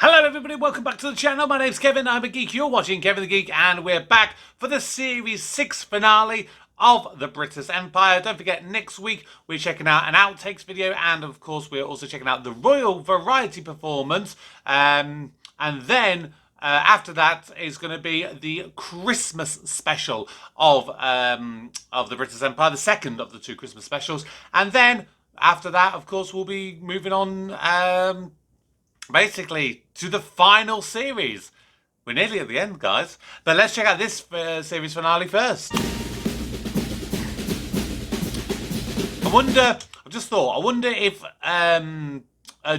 Hello everybody, welcome back to the channel. My name's Kevin, I'm a geek. You're watching Kevin the Geek and we're back for the Series 6 finale of the Brittas Empire. Don't forget, next week we're checking out an outtakes video and of course we're also checking out the Royal Variety performance. And then after that is going to be the Christmas special of the Brittas Empire, the second of the two Christmas specials. And then after that, of course, we'll be moving on basically to the final series. We're nearly at the end, guys. But let's check out this series finale first. I wonder if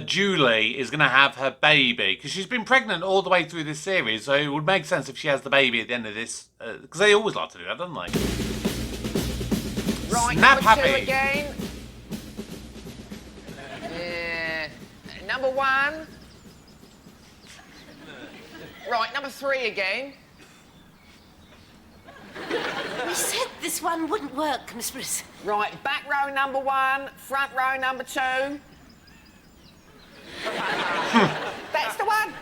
Julie is going to have her baby, because she's been pregnant all the way through this series, so it would make sense if she has the baby at the end of this, because they always like to do that, don't they? Right, Snap number happy. 2 again. Number 1. Right, number 3 again. We said this one wouldn't work, Miss Briss. Right, back row number 1, front row number 2. That's the one.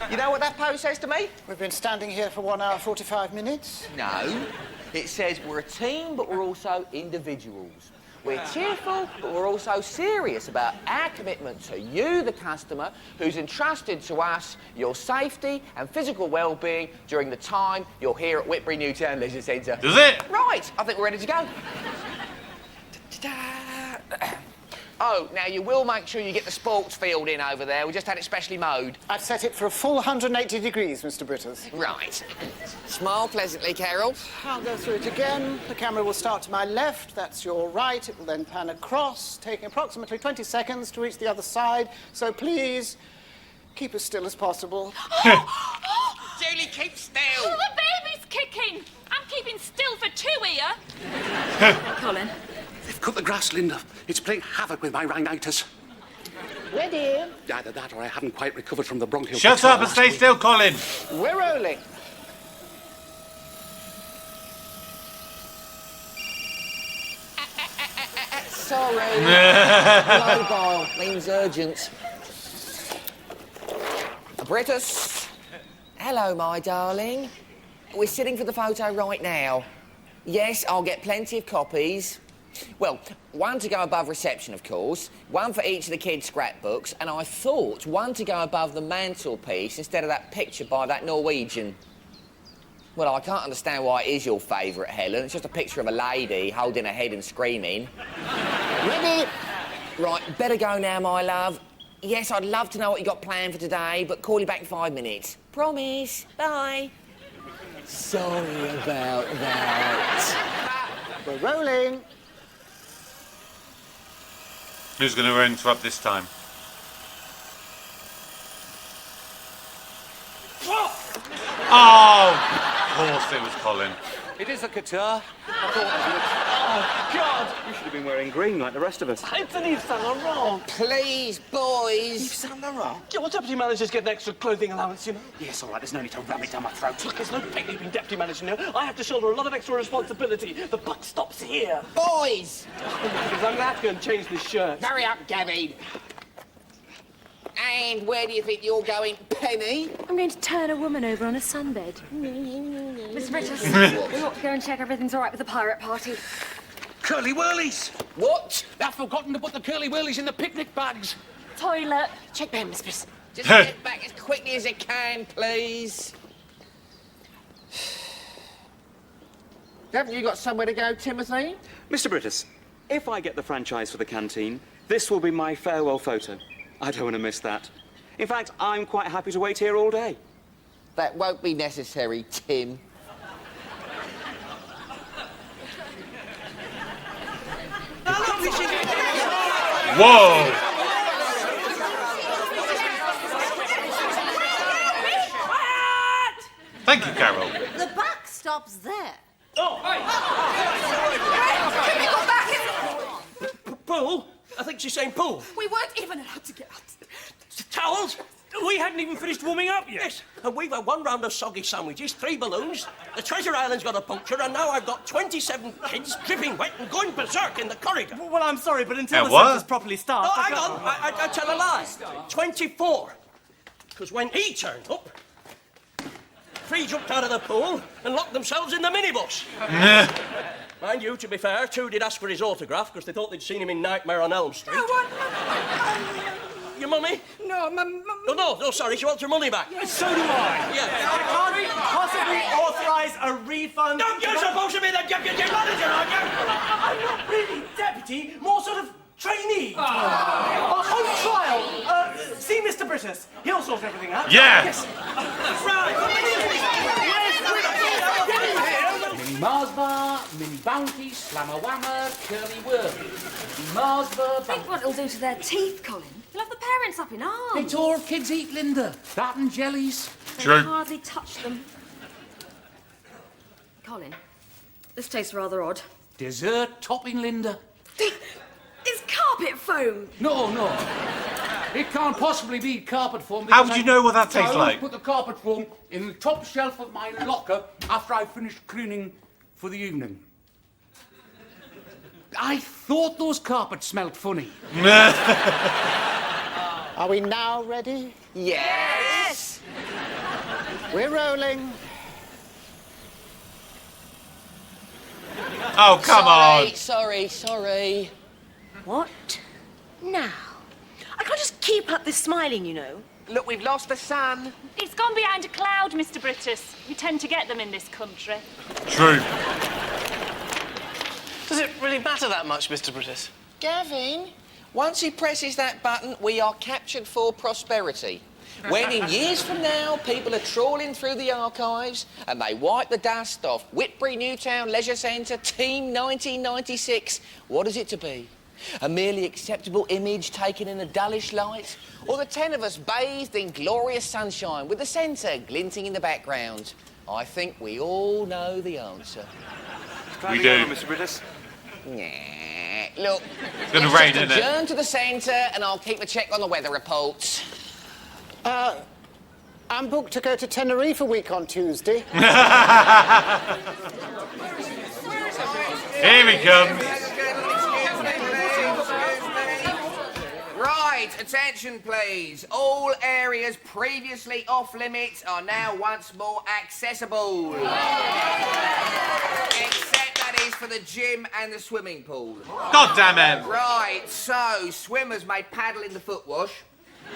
You know what that pose says to me? We've been standing here for 1 hour, 45 minutes. No. It says we're a team, but we're also individuals. We're cheerful, but we're also serious about our commitment to you, the customer, who's entrusted to us your safety and physical well-being during the time you're here at Whitbury Newtown Leisure Centre. Does it? Right, I think we're ready to go. Ta-da. Oh, now you will make sure you get the sports field in over there. We just had it specially mowed. I've set it for a full 180 degrees, Mr. Brittas. Right. Smile pleasantly, Carol. I'll go through it again. The camera will start to my left. That's your right. It will then pan across, taking approximately 20 seconds to reach the other side. So please, keep as still as possible. Julie, keep still. Oh, the baby's kicking. I'm keeping still for 2 here. Colin. They've cut the grass, Linda. It's playing havoc with my rhinitis. Ready? Either that or I haven't quite recovered from the bronchial Shut catarrh up and last stay week. still, Colin. We're rolling. Sorry. Mobile means urgent. Brittas. Hello, my darling. We're sitting for the photo right now. Yes, I'll get plenty of copies. Well, 1 to go above reception, of course, 1 for each of the kids' scrapbooks, and I thought 1 to go above the mantelpiece instead of that picture by that Norwegian. Well, I can't understand why it is your favourite, Helen. It's just a picture of a lady holding her head and screaming. Ready? Right, better go now, my love. Yes, I'd love to know what you got planned for today, but call you back in 5 minutes. Promise. Bye. Sorry about that. We're rolling. Who's going to interrupt this time? Oh, of course it was Colin. It is a catarrh. I thought, oh, God! You should have been wearing green like the rest of us. Anthony Saint Laurent. Please, boys. Saint Laurent? Yeah, well, deputy managers get an extra clothing allowance, you know. Yes, all right, there's no need to ram it down my throat. Look, there's no pay being deputy manager now. I have to shoulder a lot of extra responsibility. The buck stops here. Boys! Because I'm going to have to go and change this shirt. Hurry up, Gabby. And where do you think you're going, Penny? I'm going to turn a woman over on a sunbed. Miss Brittas, we ought to go and check everything's all right with the pirate party. Curly whirlies! What? I've forgotten to put the curly whirlies in the picnic bags. Toilet. Check them, Miss Briss. Just get back as quickly as you can, please. Haven't you got somewhere to go, Timothy? Mr. Brittas, if I get the franchise for the canteen, this will be my farewell photo. I don't want to miss that. In fact, I'm quite happy to wait here all day. That won't be necessary, Tim. Whoa! Thank you, Carol. The buck stops there. Paul? I think she's saying Paul. We weren't even allowed to get out. Towels? We hadn't even finished warming up yet. Yes, and we've had 1 round of soggy sandwiches, 3 balloons, the Treasure Island's got a puncture, and now I've got 27 kids dripping wet and going berserk in the corridor. Well, I'm sorry, but until Yeah, the what? centre's properly staffed... Oh, hang on, I tell a lie. 24. Because when he turned up, three jumped out of the pool and locked themselves in the minibus. Mind you, to be fair, two did ask for his autograph because they thought they'd seen him in Nightmare on Elm Street. Your mummy? No, No, sorry, she wants her money back. So do I. Yeah. Can't we possibly authorise a refund? No, you're supposed to be the deputy manager, aren't you? I'm not really deputy, more sort of trainee. On trial. See Mr. Brittas. He'll sort everything out. Yeah. Yes. Mini Mars bar, mini bounty, slammer whammer, curly whirly. Mars bar, Think what it'll do to their teeth, Colin. You'll have the parents up in arms. It's all kids eat, Linda. That and jellies. They True. hardly touch them. Colin, this tastes rather odd. Dessert topping, Linda. It's carpet foam. No. It can't possibly be carpet foam. How because would you know what that tastes I like? put the carpet foam in the top shelf of my locker after I finished cleaning for the evening. I thought those carpets smelled funny. Are we now ready? Yes! We're rolling. Oh, come on. Sorry. What? Now? I can't just keep up this smiling, you know. Look, we've lost the sun. It's gone behind a cloud, Mr. Brittas. We tend to get them in this country. True. Does it really matter that much, Mr. Brittas? Gavin, once he presses that button, we are captured for prosperity. When in years from now, people are trawling through the archives and they wipe the dust off Whitbury Newtown Leisure Centre Team 1996, what is it to be? A merely acceptable image taken in a dullish light? Or the 10 of us bathed in glorious sunshine with the centre glinting in the background? I think we all know the answer. We do. Mr. Brittas. Nah, look, It's gonna rain, isn't it? adjourn to the centre and I'll keep a check on the weather reports. I'm booked to go to Tenerife a week on Tuesday. Here he comes. Right, attention please. All areas previously off limits are now once more accessible. Except that is for the gym and the swimming pool. God damn it. Right, so swimmers may paddle in the foot wash.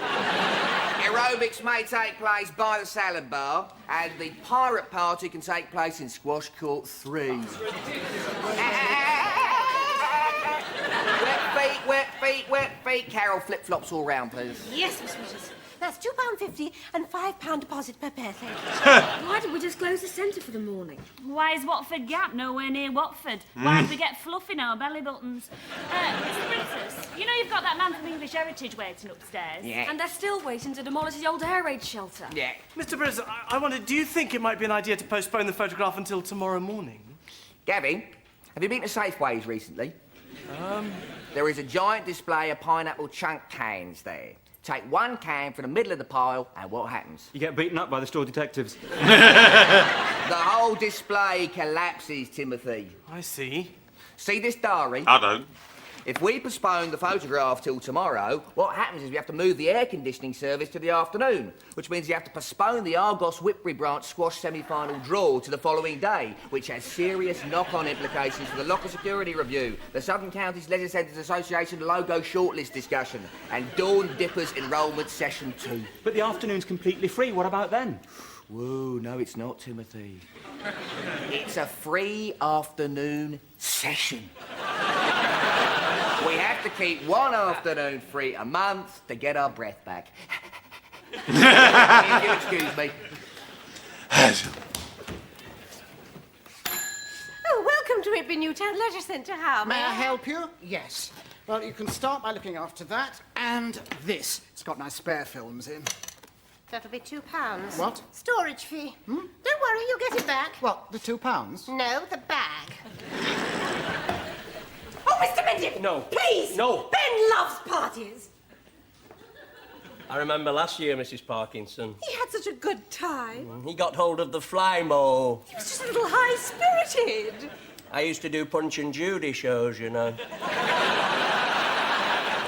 Aerobics may take place by the salad bar, and the pirate party can take place in squash court 3. Wet feet. Carol, flip-flops all round, please. Yes, Miss Brittas. That's £2.50 and £5 deposit per pair, thank you. Why didn't we just close the centre for the morning? Why is Watford Gap nowhere near Watford? Why did we get fluff in our belly buttons? Mr. Brittas, you know you've got that man from English Heritage waiting upstairs? Yeah. And they're still waiting to demolish the old air raid shelter. Yeah. Mr. Brittas, I wondered, do you think it might be an idea to postpone the photograph until tomorrow morning? Gavin, have you been to Safeways recently? There is a giant display of pineapple chunk cans there. Take one can from the middle of the pile, and what happens? You get beaten up by the store detectives. The whole display collapses, Timothy. I see. See this diary? I don't. If we postpone the photograph till tomorrow, what happens is we have to move the air conditioning service to the afternoon, which means you have to postpone the Argos Whitbury branch squash semi-final draw to the following day, which has serious knock-on implications for the locker security review, the Southern Counties Leisure Centres Association logo shortlist discussion, and Dawn Dippers enrolment session 2. But the afternoon's completely free. What about then? Whoa, no, it's not, Timothy. It's a free afternoon session. We have to keep one afternoon free a month to get our breath back. If you excuse me. Oh, welcome to Whitby Newtown Leisure Centre. How May I help you? Yes. Well, you can start by looking after that and this. It's got my spare films in. That'll be £2. What? Storage fee. Don't worry, you'll get it back. What, the £2? No, the bag. Oh, Mr. Mendick! No. Please! No. Ben loves parties. I remember last year, Mrs. Parkinson. He had such a good time. He got hold of the fly-mo. He was just a little high-spirited. I used to do Punch and Judy shows, you know.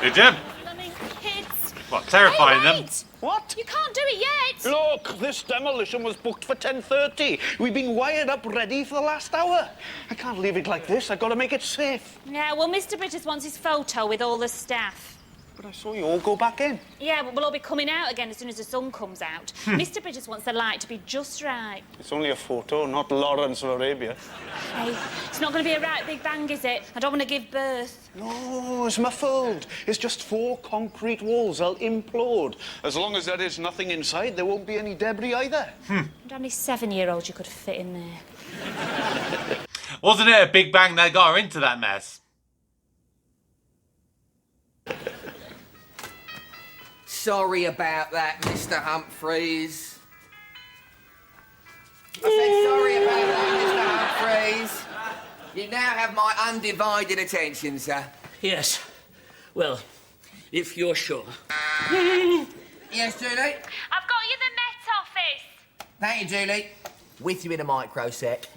Did you? Mummy, kids, What, terrifying them? Wait! What? You can't do it yet! Look, this demolition was booked for 10:30. We've been wired up ready for the last hour. I can't leave it like this. I've got to make it safe. Yeah, well, Mr. Brittas wants his photo with all the staff. But I saw you all go back in. Yeah, but we'll all be coming out again as soon as the sun comes out. Mr. Brittas wants the light to be just right. It's only a photo, not Lawrence of Arabia. Hey, it's not going to be a right big bang, is it? I don't want to give birth. No, it's muffled. It's just 4 concrete walls. They'll implode. As long as there is nothing inside, there won't be any debris either. And how many 7-year-olds you could fit in there? Wasn't it a big bang that got her into that mess? Sorry about that, Mr. Humphreys. I said sorry about that, Mr. Humphreys. You now have my undivided attention, sir. Yes. Well, if you're sure. Yes, Julie? I've got you the Met Office. Thank you, Julie. With you in a micro sec.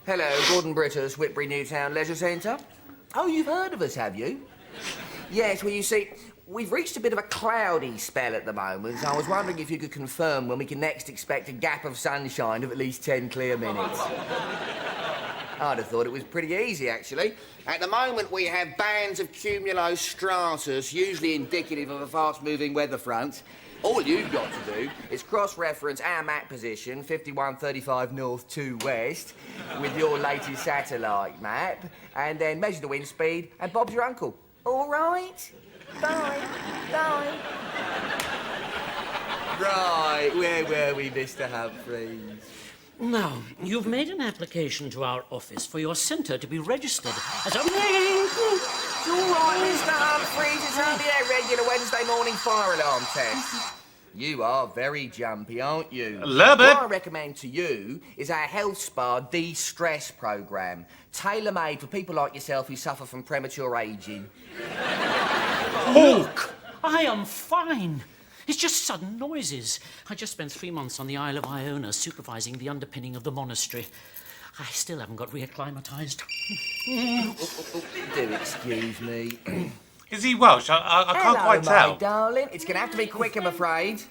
Hello, Gordon Brittas, Whitbury Newtown Leisure Centre. Oh, you've heard of us, have you? Yes, well, you see, we've reached a bit of a cloudy spell at the moment, so I was wondering if you could confirm when we can next expect a gap of sunshine of at least 10 clear minutes. I'd have thought it was pretty easy, actually. At the moment, we have bands of cumulostratus, usually indicative of a fast-moving weather front. All you've got to do is cross-reference our map position, 5135 north, 2 west, with your latest satellite map, and then measure the wind speed, and Bob's your uncle. All right? Bye. Bye. Right, where were we, Mr. Humphreys? Now, you've made an application to our office for your centre to be registered as a... All right, Mr. Humphreys, it's only a regular Wednesday morning fire alarm test. You are very jumpy, aren't you? A little bit. What I recommend to you is our Health Spa de-stress programme, tailor-made for people like yourself who suffer from premature ageing. Look, I am fine. It's just sudden noises. I just spent 3 months on the Isle of Iona supervising the underpinning of the monastery. I still haven't got reacclimatised. Do excuse me. Is he Welsh? I can't quite tell. Hello, my darling. It's going to have to be quick, I'm afraid.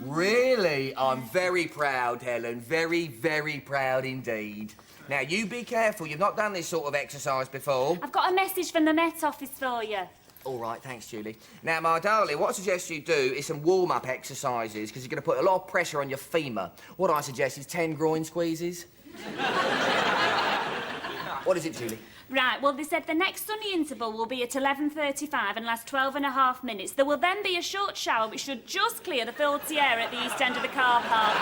Really? I'm very proud, Helen. Very, very proud indeed. Now, you be careful. You've not done this sort of exercise before. I've got a message from the Met Office for you. All right, thanks, Julie. Now, my darling, what I suggest you do is some warm-up exercises, because you're going to put a lot of pressure on your femur. What I suggest is 10 groin squeezes. What is it, Julie? Right, well, they said the next sunny interval will be at 11:35 and last 12.5 minutes. There will then be a short shower which should just clear the filthy air at the east end of the car park.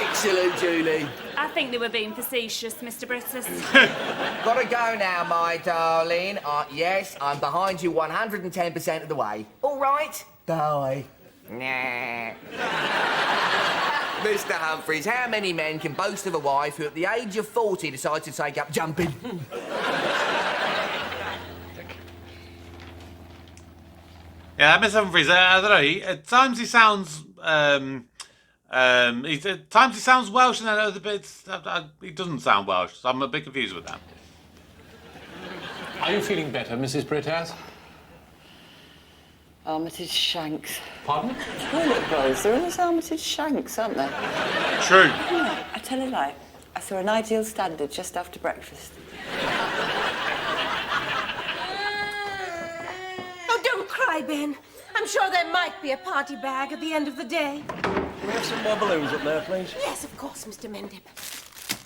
Excellent, Julie. I think they were being facetious, Mr. Brittas. Gotta go now, my darling. Yes, I'm behind you 110% of the way. All right? Bye. Nah. Mr. Humphreys, how many men can boast of a wife who at the age of 40 decides to take up jumping? Yeah, Miss Humphreys, I don't know. At times he sounds, at times he sounds Welsh, and then other bits he doesn't sound Welsh. So I'm a bit confused with that. Are you feeling better, Mrs. Brittas? Armitage shanks. Pardon? Toilet bowls, they're always Armitage shanks, aren't they? True. I tell a lie. I saw an Ideal Standard just after breakfast. Oh, don't cry, Ben. I'm sure there might be a party bag at the end of the day. Can we have some more balloons up there, please? Yes, of course, Mr. Mendip.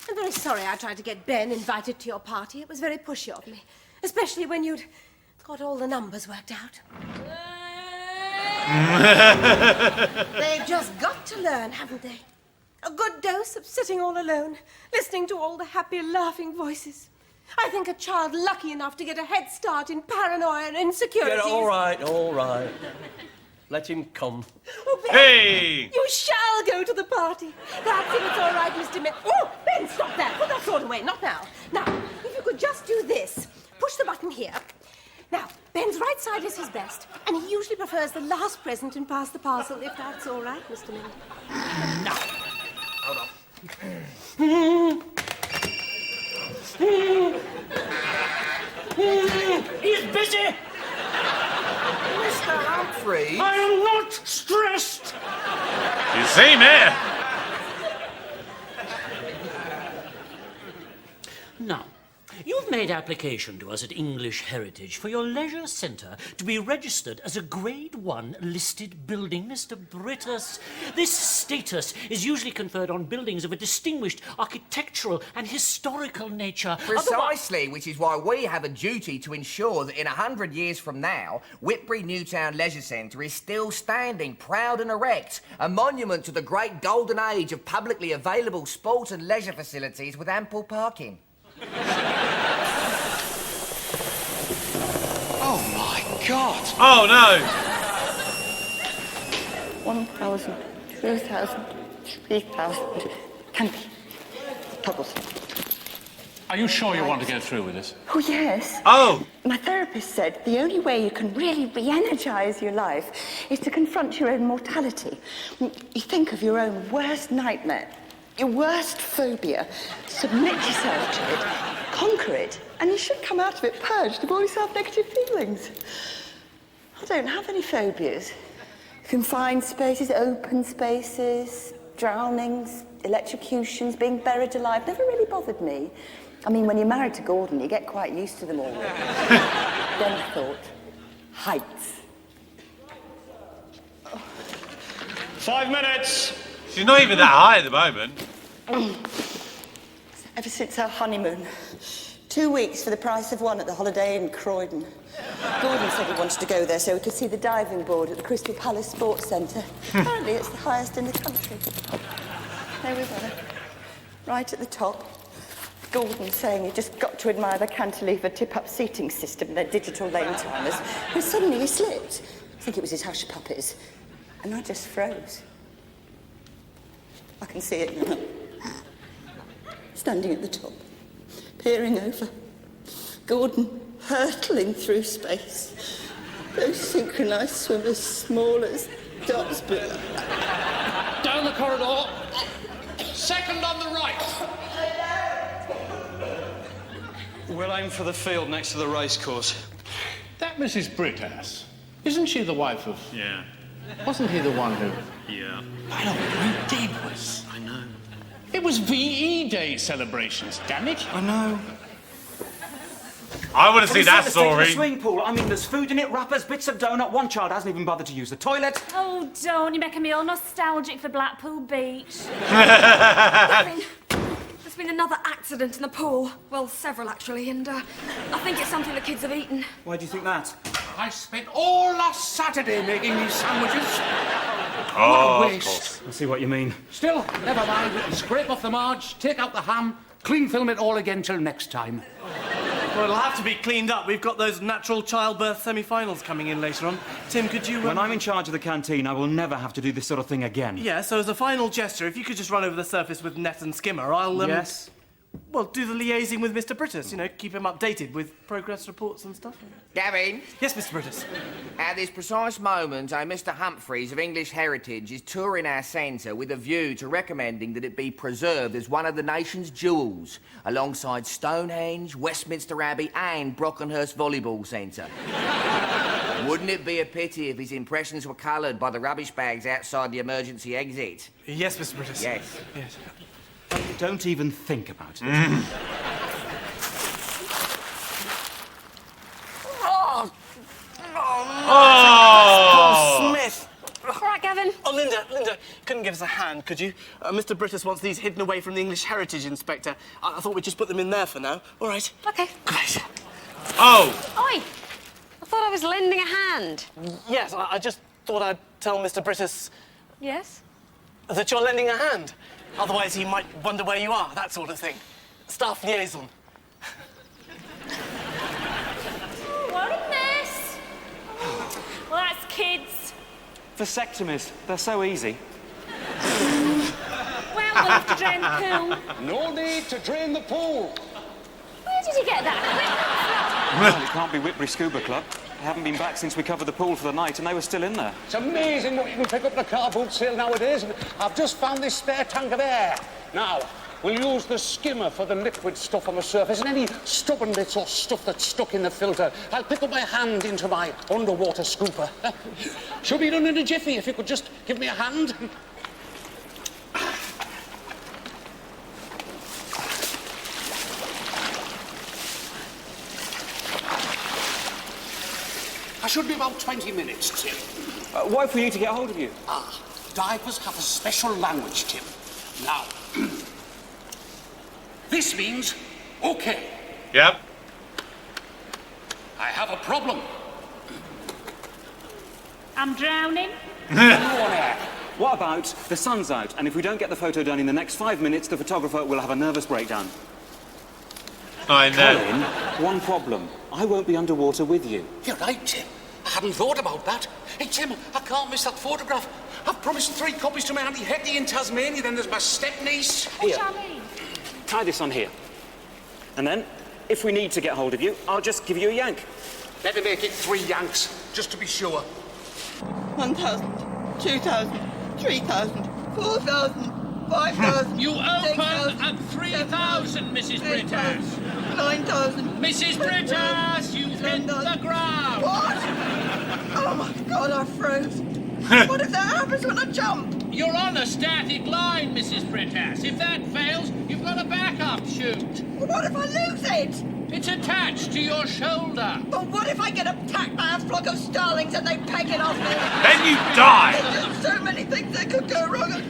I'm very sorry I tried to get Ben invited to your party. It was very pushy of me, especially when you'd got all the numbers worked out. They've just got to learn, haven't they? A good dose of sitting all alone, listening to all the happy, laughing voices. I think a child lucky enough to get a head start in paranoia and insecurity. Yeah, all right. Let him come. Oh, Ben, Hey! you shall go to the party. That's if it's all right, Mr. Mendip. Oh, Ben, stop that. Put that sword away. Not now. Now, if you could just do this. Push the button here. Now, Ben's right side is his best, and he usually prefers the last present and pass the parcel, if that's all right, Mr. Mendip. No. Hold on. He's busy! Mr. Humphrey. I am not stressed. You seem it. Now, you've made application to us at English Heritage for your leisure centre to be registered as a Grade 1 listed building, Mr. Brittas. This status is usually conferred on buildings of a distinguished architectural and historical nature. Precisely, which is why we have a duty to ensure that in 100 years from now, Whitbury Newtown Leisure Centre is still standing, proud and erect, a monument to the great golden age of publicly available sport and leisure facilities with ample parking. Oh, my God. Oh, no. 1,000, 2,000, 3,000. Can be. Puzzles. Are you sure you want to go through with this? Oh, yes. Oh. My therapist said the only way you can really re-energise your life is to confront your own mortality. You think of your own worst nightmare, your worst phobia, submit yourself to it, conquer it, and you should come out of it purged of all your self-negative feelings. I don't have any phobias. Confined spaces, open spaces, drownings, electrocutions, being buried alive never really bothered me. I mean, when you're married to Gordon, you get quite used to them all. Then I thought, heights. 5 minutes. She's not even that high at the moment. Ever since our honeymoon. 2 weeks for the price of one at the Holiday Inn, Croydon. Gordon said he wanted to go there so he could see the diving board at the Crystal Palace Sports Centre. Apparently it's the highest in the country. There we were, right at the top. Gordon saying he just got to admire the cantilever tip-up seating system, their digital lane timers, and suddenly he slipped. I think it was his hush puppies. And I just froze. I can see it now. Standing at the top, peering over. Gordon hurtling through space. Those synchronised swimmers, small as dots, but... Down the corridor. Second on the right. We'll aim for the field next to the racecourse. That Mrs. Brittas, isn't she the wife of... Yeah. Wasn't he the one who... Yeah. I know, what he did was... I know. It was VE Day celebrations, damn it. I know. I want to see that story. The swimming pool. I mean, there's food in it, wrappers, bits of donut. One child hasn't even bothered to use the toilet. Oh, don't. You're making me all nostalgic for Blackpool Beach. Kevin, there's been another accident in the pool. Well, several, actually, and I think it's something the kids have eaten. Why do you think that? I spent all last Saturday making these sandwiches. Oh, what a of course. waste. I see what you mean. Still, never mind. We can scrape off the marge, take out the ham, clean film it all again till next time. Well, it'll have to be cleaned up. We've got those natural childbirth semi-finals coming in later on. Tim, could you... When I'm in charge of the canteen, I will never have to do this sort of thing again. Yeah, so as a final gesture, if you could just run over the surface with net and skimmer, I'll... Yes? Well, do the liaising with Mr. Brittas, you know, keep him updated with progress reports and stuff. Gavin? Yes, Mr. Brittas. At this precise moment, a Mr. Humphreys of English Heritage is touring our centre with a view to recommending that it be preserved as one of the nation's jewels, alongside Stonehenge, Westminster Abbey and Brockenhurst Volleyball Centre. Wouldn't it be a pity if his impressions were coloured by the rubbish bags outside the emergency exit? Yes, Mr. Brittas. Yes. Yes. Don't even think about it. Oh! Oh! Smith! All right, Gavin. Oh, Linda, couldn't give us a hand, could you? Mr. Brittas wants these hidden away from the English Heritage Inspector. I thought we'd just put them in there for now. All right. OK. Great. Oh! Oi! I thought I was lending a hand. Yes, I just thought I'd tell Mr. Brittas Yes? that you're lending a hand. Otherwise, he might wonder where you are, that sort of thing. Staff liaison. What a mess. Well, that's kids. Vasectomies, they're so easy. Well, we'll have to drain the pool. No need to drain the pool. Where did you get that? Well, it can't be Whitbury Scuba Club. They haven't been back since we covered the pool for the night, and they were still in there. It's amazing what you can pick up at a car boot sale nowadays. I've just found this spare tank of air. Now, We'll use the skimmer for the liquid stuff on the surface, and any stubborn bits or stuff that's stuck in the filter, I'll pick up my hand into my underwater scooper. Should be done in a jiffy, if you could just give me a hand. I should be about 20 minutes, Tim. Why for you to get hold of you? Divers have a special language, Tim. Now, this means okay. Yep. I have a problem. I'm drowning. What about the sun's out, and if we don't get the photo done in the next 5 minutes, the photographer will have a nervous breakdown? I know. Colin, one problem. I won't be underwater with you. You're right, Tim. I hadn't thought about that. Hey, Tim, I can't miss that photograph. I've promised 3 copies to my Auntie Hetty in Tasmania, then there's my step-niece. Here. Tie this on here. And then, if we need to get hold of you, I'll just give you a yank. Let me make it 3 yanks, just to be sure. 1,000, 2,000, 3,000, 4,000, 5,000. You open at 3,000, Mrs. Brittas. 9,000. Mrs. Brittas, you've hit the ground. What? Oh my God, I froze. What if that happens when I jump? You're on a static line, Mrs. Brittas. If that fails, you've got a backup chute. Well, what if I lose it? It's attached to your shoulder. But what if I get attacked by a flock of starlings and they peg it off me? Then you die. There's just so many things that could go wrong.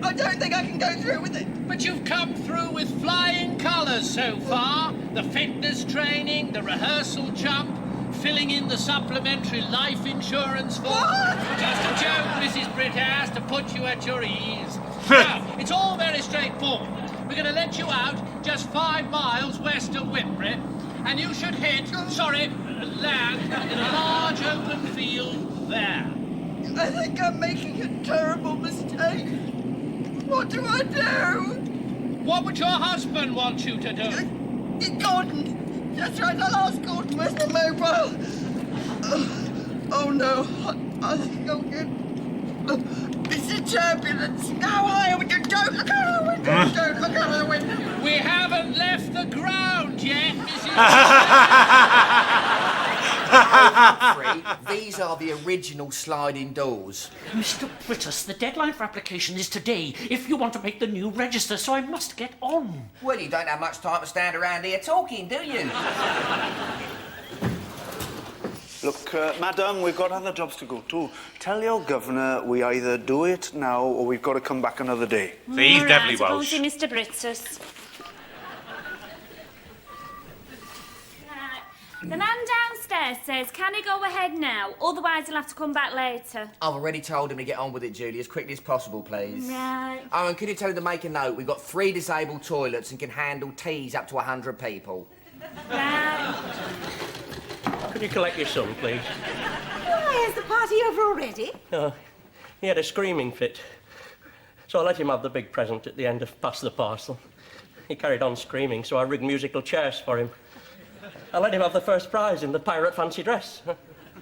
I don't think I can go through with it. But you've come through with flying colours so far. The fitness training, the rehearsal jump, filling in the supplementary life insurance form. What? Just a joke, Mrs. Brittas, to put you at your ease. Now, it's all very straightforward. We're going to let you out just 5 miles west of Whitbread, and you should land in a large open field there. I think I'm making a terrible mistake. What do I do? What would your husband want you to do? Gordon. That's right, I'll ask Gordon. Where's the mobile? Oh no, I think I'll get... This is turbulence. How high are we going? Don't look out the window. Don't look out the window. We haven't left the ground yet, Mrs. These are the original sliding doors. Mr. Brittas, the deadline for application is today if you want to make the new register, so I must get on. Well, you don't have much time to stand around here talking, do you? Look, madam, we've got other jobs to go to. Tell your governor we either do it now or we've got to come back another day. See, he's definitely Welsh. See Mr. Brittas. The man downstairs says, can he go ahead now? Otherwise, he'll have to come back later. I've already told him to get on with it, Julie, as quickly as possible, please. Right. Oh, and could you tell him to make a note? We've got 3 disabled toilets and can handle teas up to 100 people. Right. Could you collect your son, please? Why, is the party over already? Oh, he had a screaming fit. So I let him have the big present at the end of Pass the Parcel. He carried on screaming, so I rigged musical chairs for him. I let him have the first prize in the pirate fancy dress,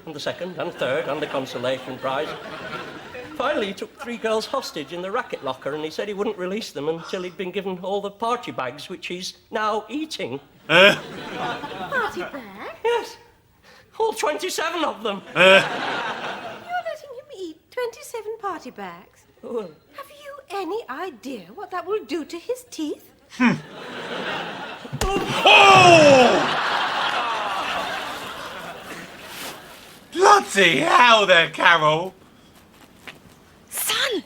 and the second and third and the consolation prize. Finally, he took 3 girls hostage in the racket locker, and he said he wouldn't release them until he'd been given all the party bags, which he's now eating. Party bag? Yes, all 27 of them. You're letting him eat 27 party bags? Oh. Have you any idea what that will do to his teeth? Oh! Bloody hell there, Carol! Son!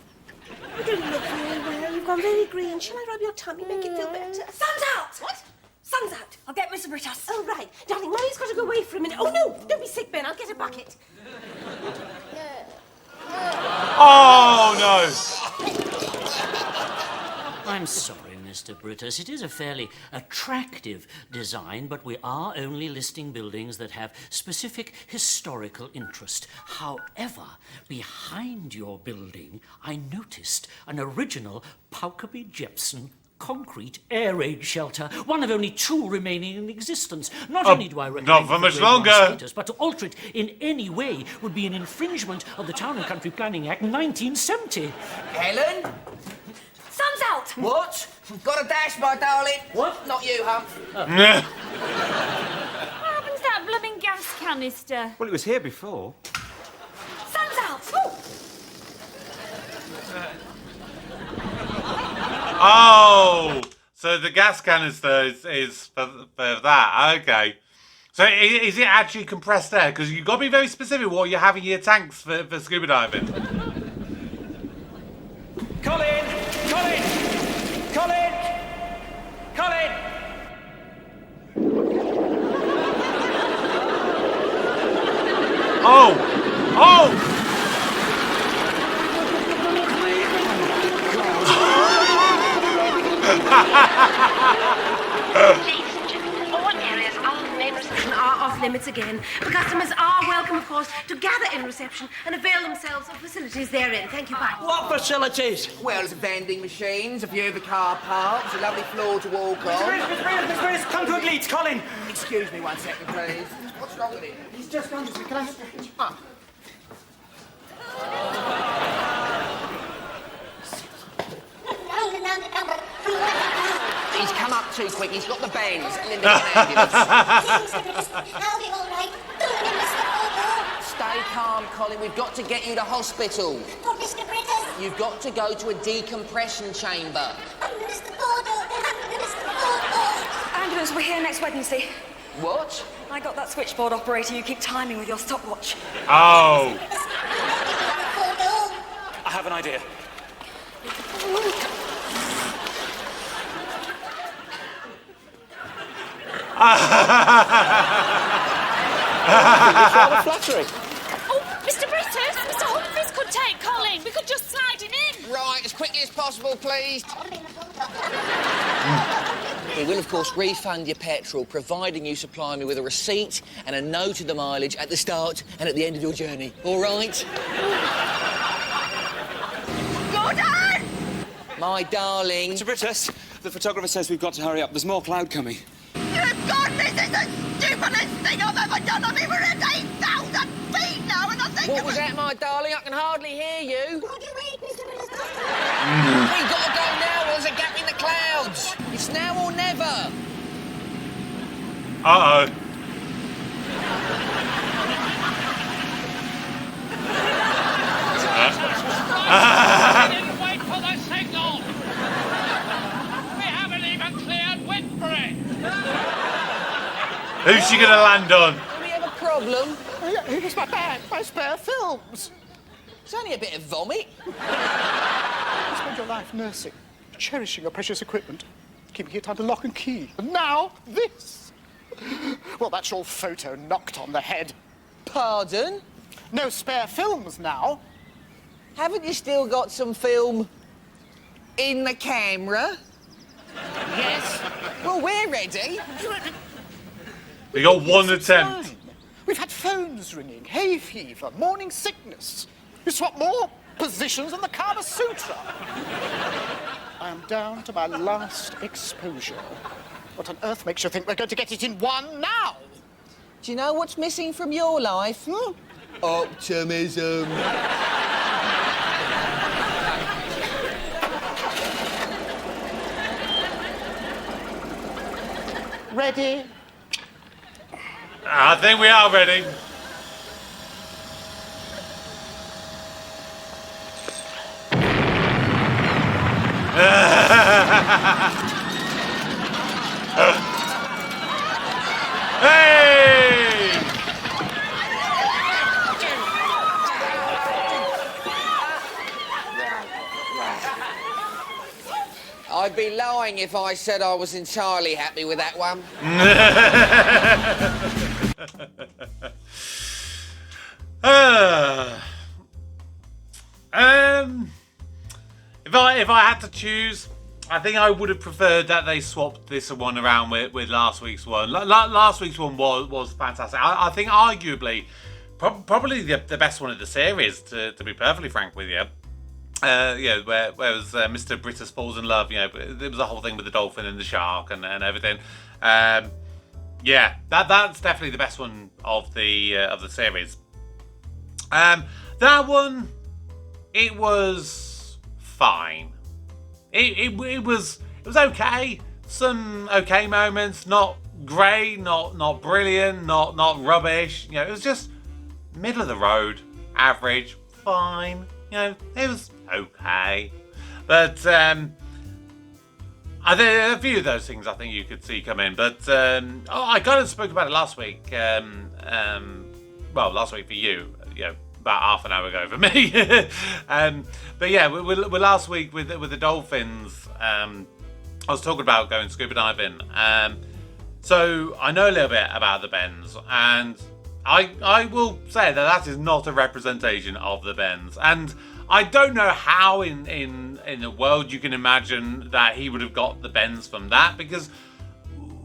You don't look very well. You've gone very green. Shall I rub your tummy, make it feel better? Sun's out! What? Sun's out. I'll get Mr. Brittas. Oh, right. Darling, Mummy's got to go away for a minute. Oh, no! Don't be sick, Ben. I'll get a bucket. Oh, no! I'm sorry, Mr. Brittas. It is a fairly attractive design, but we are only listing buildings that have specific historical interest. However, behind your building, I noticed an original Paukaby-Jepson concrete air raid shelter, one of only 2 remaining in existence. Not only do I recommend not for much Grade 1 longer. status, but to alter it in any way would be an infringement of the Town and Country Planning Act 1970. Helen? Sun's out! What? Got a dash, my darling. What? Not you, Hump. What happened to that blooming gas canister? Well, it was here before. Sun's out! Oh. Oh, so the gas canister is for that. Okay. So is it actually compressed air? Because you've got to be very specific what you're having in your tanks for scuba diving. Colin! Colin! Colin! Colin! Oh! Oh! All areas of main reception are off limits again. The customers are welcome, of course, to gather in reception and avail themselves of facilities therein. Thank you, bye. What facilities? Well, there's vending machines, a view of the car parks, a lovely floor to walk on. Miss Brittas, come to a gleat, Colin. Excuse me 1 second, please. What's wrong with him? He's just gone to see. Can I have Ah. He's come up too quick. He's got the bends. Linda, ambulance. I'll be all right. Stay calm, Colin. We've got to get you to hospital. But Mr. Brittas. You've got to go to a decompression chamber. Mr. Bordeaux. Mr. Bordeaux. Ambulance, we're here next Wednesday. What? I got that switchboard operator you keep timing with your stopwatch. Oh. I have an idea. It's rather flattering. Oh, Mr. Brittas, Mr. Humphries could take Colin. We could just slide him in. Right, as quickly as possible, please. We will, of course, refund your petrol, providing you supply me with a receipt and a note of the mileage at the start and at the end of your journey. All right? Gordon! My darling. Mr. Brittas, the photographer says we've got to hurry up. There's more cloud coming. God, this is the stupidest thing I've ever done. I mean, we're at 8,000 feet now, and I think... What was that, my darling? I can hardly hear you. What do you mean, Mr. Brittas? We've got to go now, or there's a gap in the clouds. It's now or never. Uh-oh. We didn't wait for the signal. We haven't even cleared Whitbury. Who's she going to land on? Do we have a problem? Here's my bag, my spare films. It's only a bit of vomit. You spend your life nursing, cherishing your precious equipment, keeping it under lock and key. And now, this. Well, that's your photo knocked on the head. Pardon? No spare films now. Haven't you still got some film in the camera? Yes. Well, we're ready. We got one attempt. Fine. We've had phones ringing, hay fever, morning sickness. You swap more positions than the Kama Sutra. I am down to my last exposure. What on earth makes you think we're going to get it in one now? Do you know what's missing from your life? Optimism. Ready? I think we are ready. Hey! I'd be lying if I said I was entirely happy with that one. If I had to choose, I think I would have preferred that they swapped this one around with last week's one. Last week's one was fantastic. I think arguably, probably the best one of the series, to be perfectly frank with you. Yeah, where was Mr. Brittas falls in love. You know, there was a whole thing with the dolphin and the shark and everything. Yeah, that's definitely the best one of the series. That one, it was fine. It was okay. Some okay moments, not great, not brilliant, not rubbish. You know, it was just middle of the road, average, fine. You know, it was okay. But I think a few of those things I think you could see come in. But I kind of spoke about it last week. Well, last week for you, about half an hour ago for me. But yeah, we last week with the dolphins. I was talking about going scuba diving. So I know a little bit about the bends, and I will say that is not a representation of the bends. And I don't know how in the world you can imagine that he would have got the bends from that, because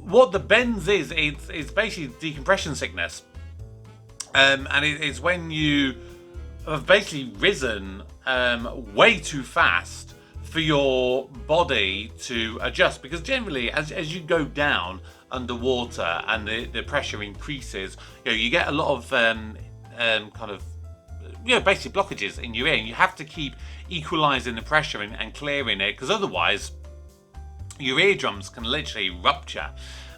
what the bends is, it's basically decompression sickness. And it's when you have basically risen way too fast for your body to adjust, because generally as you go down underwater and the pressure increases, you get a lot of kind of basic blockages in your ear, and you have to keep equalizing the pressure and clearing it, because otherwise your eardrums can literally rupture.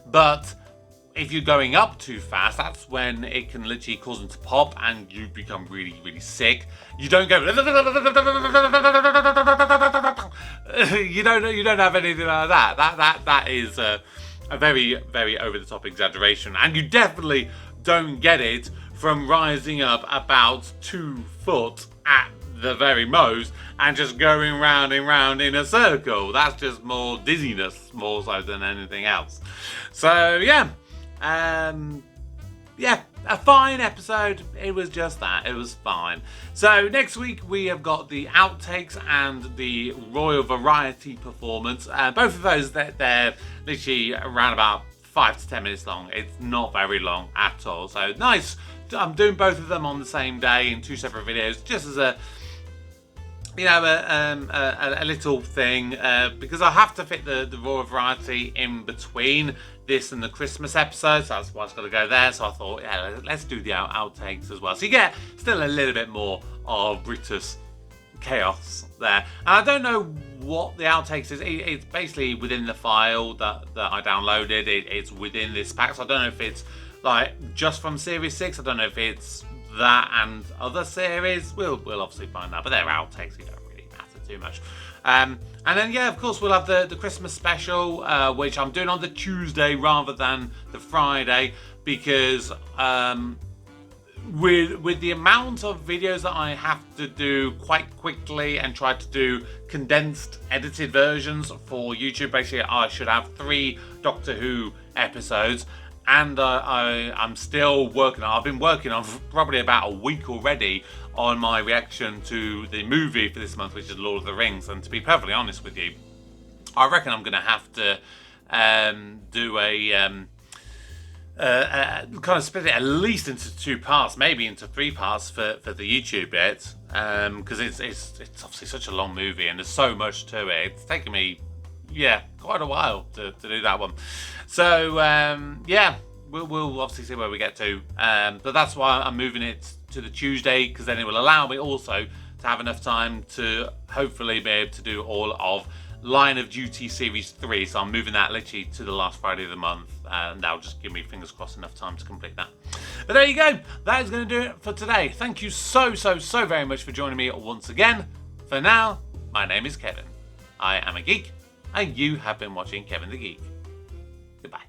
But if you're going up too fast, that's when it can literally cause them to pop and you become really, really sick. You don't go you don't have anything like that. That is a very, very over the top exaggeration, and you definitely don't get it from rising up about 2 foot at the very most and just going round and round in a circle. That's just more dizziness, more so than anything else. So yeah, a fine episode. It was just that. It was fine. So next week we have got the outtakes and the Royal Variety performance. Both of those, they're literally around about 5 to 10 minutes long. It's not very long at all. So nice. I'm doing both of them on the same day in 2 separate videos, just as a little thing, because I have to fit the Royal Variety in between this and the Christmas episode, so that's why it's got to go there. So I thought, yeah, let's do the outtakes as well. So you get still a little bit more of Brittas chaos there. And I don't know what the outtakes is. It's basically within the file that I downloaded. It's within this pack, so I don't know if it's like just from Series 6. I don't know if it's that and other series. We'll obviously find out, but they're outtakes, you don't really matter too much. And then yeah, of course we'll have the Christmas special, which I'm doing on the Tuesday rather than the Friday, because with the amount of videos that I have to do quite quickly and try to do condensed edited versions for YouTube, basically I should have 3 Doctor Who episodes. And I'm still working on, I've been working on probably about a week already on my reaction to the movie for this month, which is Lord of the Rings. And to be perfectly honest with you, I reckon I'm going to have to do a kind of split it at least into 2 parts, maybe into 3 parts for the YouTube bit, because it's obviously such a long movie and there's so much to it. It's taken me quite a while to do that one. So yeah, we'll obviously see where we get to, but that's why I'm moving it to the Tuesday, because then it will allow me also to have enough time to hopefully be able to do all of Line of Duty Series 3. So I'm moving that literally to the last Friday of the month, and that'll just give me, fingers crossed, enough time to complete that. But there you go, that is going to do it for today. Thank you so very much for joining me once again. For now, my name is Kevin. I am a geek, and you have been watching Kevin the Geek. Goodbye.